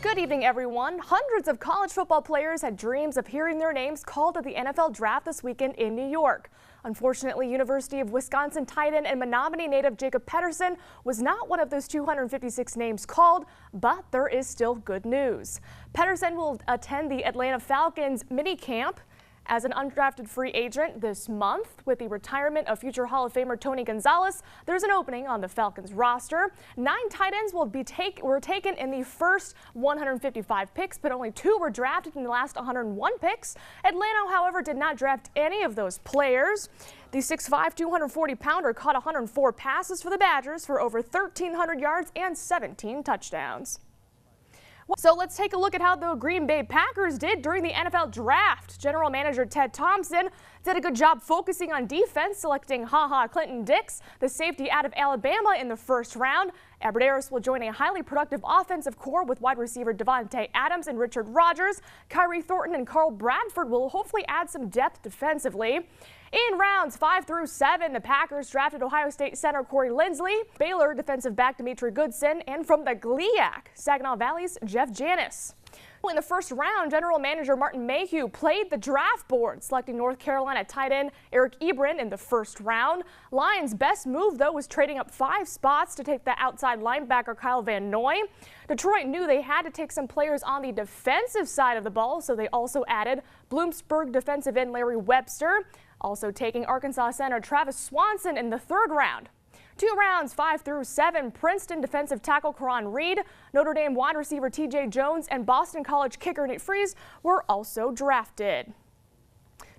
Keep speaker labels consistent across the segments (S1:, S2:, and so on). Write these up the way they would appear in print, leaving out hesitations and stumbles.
S1: Good evening, everyone. Hundreds of college football players had dreams of hearing their names called at the NFL draft this weekend in New York. Unfortunately, University of Wisconsin tight end and Menominee native Jacob Pedersen was not one of those 256 names called, but there is still good news. Pedersen will attend the Atlanta Falcons mini camp as an undrafted free agent this month. With the retirement of future Hall of Famer Tony Gonzalez, there's an opening on the Falcons roster. 9 tight ends were taken in the first 155 picks, but only 2 were drafted in the last 101 picks. Atlanta, however, did not draft any of those players. The 6'5", 240-pounder caught 104 passes for the Badgers for over 1,300 yards and 17 touchdowns. So let's take a look at how the Green Bay Packers did during the NFL draft. General Manager Ted Thompson did a good job focusing on defense, selecting Clinton Dix, the safety out of Alabama, in the first round. Aberderis will join a highly productive offensive core with wide receiver Devontae Adams and Richard Rodgers. Kyrie Thornton and Carl Bradford will hopefully add some depth defensively. In rounds 5 through 7, the Packers drafted Ohio State center Corey Linsley, Baylor defensive back Demetri Goodson, and from the GLIAC, Saginaw Valley's Jeff Janis. In the first round, General Manager Martin Mayhew played the draft board, selecting North Carolina tight end Eric Ebron in the first round. Lions' best move, though, was trading up 5 spots to take the outside linebacker Kyle Van Noy. Detroit knew they had to take some players on the defensive side of the ball, so they also added Bloomsburg defensive end Larry Webster, also taking Arkansas center Travis Swanson in the third round. 2 rounds 5 through 7, Princeton defensive tackle Karan Reed, Notre Dame wide receiver TJ Jones, and Boston College kicker Nate Freeze were also drafted.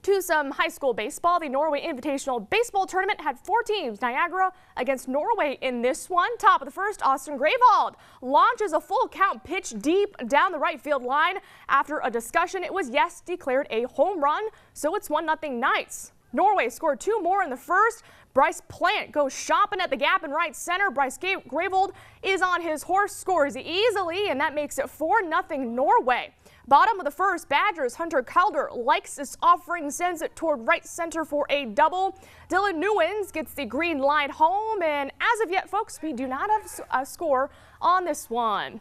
S1: To some high school baseball, the Norway Invitational Baseball Tournament had 4 teams. Niagara against Norway in this one. Top of the first, Austin Grayvald launches a full count pitch deep down the right field line. After a discussion, it was declared a home run, so it's 1-0 Knights. Norway scored 2 more in the first. Bryce Plant goes shopping at the gap in right center. Bryce Grayvold is on his horse, scores easily, and that makes it 4-0 Norway. Bottom of the first, Badgers Hunter Calder likes this offering, sends it toward right center for a double. Dylan Newens gets the green light home, and as of yet, folks, we do not have a score on this one.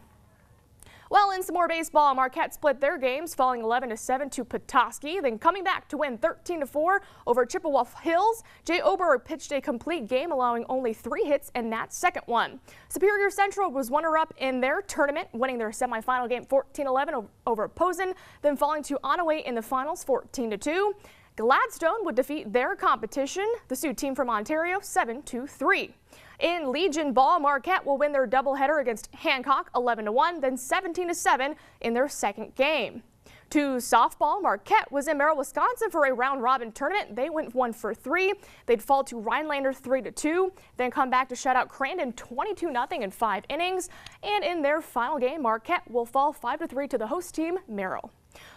S1: Well, in some more baseball, Marquette split their games, falling 11-7 to Petoskey, then coming back to win 13-4 over Chippewa Hills. Jay Ober pitched a complete game, allowing only 3 hits in that second one. Superior Central was runner-up in their tournament, winning their semifinal game 14-11 over Posen, then falling to Onaway in the finals 14-2. Gladstone would defeat their competition, the Sioux team from Ontario, 7-3. In Legion Ball, Marquette will win their doubleheader against Hancock 11-1, then 17-7 in their second game. To softball, Marquette was in Merrill, Wisconsin for a round-robin tournament. They went 1 for 3. They'd fall to Rhinelander 3-2, then come back to shut out Crandon 22-0 in 5 innings. And in their final game, Marquette will fall 5-3 to the host team, Merrill.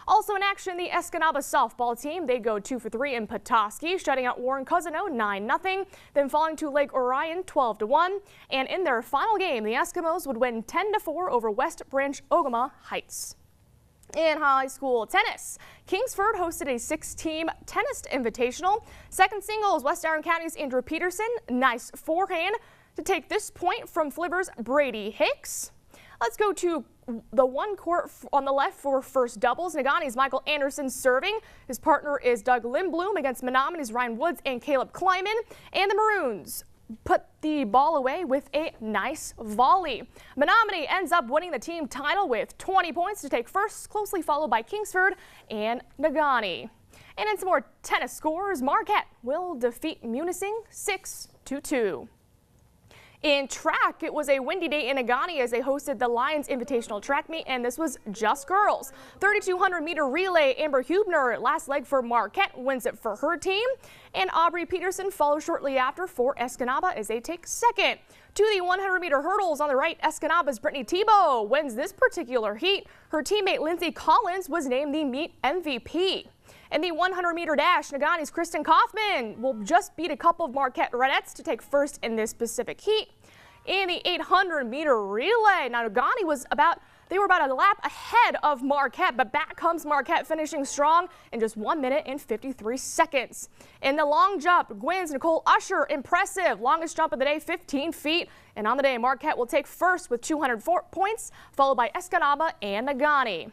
S1: Also in action, the Escanaba softball team. They go 2 for 3 in Petoskey, shutting out Warren Cousino 9-0, then falling to Lake Orion 12-1. And in their final game, the Eskimos would win 10-4 over West Branch Ogama Heights. In high school tennis, Kingsford hosted a 6-team tennis invitational. Second singles, West Iron County's Andrew Peterson, nice forehand to take this point from Flivver's Brady Hicks. Let's go to the one court on the left for first doubles. Negauni's Michael Anderson serving. His partner is Doug Lindblom against Menominee's Ryan Woods and Caleb Kleiman. And the Maroons put the ball away with a nice volley. Menominee ends up winning the team title with 20 points to take first, closely followed by Kingsford and Negaunee. And in some more tennis scores, Marquette will defeat Munising 6-2. In track, it was a windy day in Negaunee as they hosted the Lions Invitational Track Meet, and this was just girls. 3,200-meter relay, Amber Hubner, last leg for Marquette, wins it for her team. And Aubrey Peterson follows shortly after for Escanaba as they take second. To the 100-meter hurdles on the right, Escanaba's Brittany Tebow wins this particular heat. Her teammate Lindsay Collins was named the meet MVP. In the 100-meter dash, Negaunee's Kristen Kaufman will just beat a couple of Marquette Redettes to take first in this specific heat. In the 800-meter relay, now Negaunee was about They were about a lap ahead of Marquette, but back comes Marquette, finishing strong in just 1 minute and 53 seconds. In the long jump, Gwyn's Nicole Usher, impressive. Longest jump of the day, 15 feet. And on the day, Marquette will take first with 204 points, followed by Escanaba and Nagani.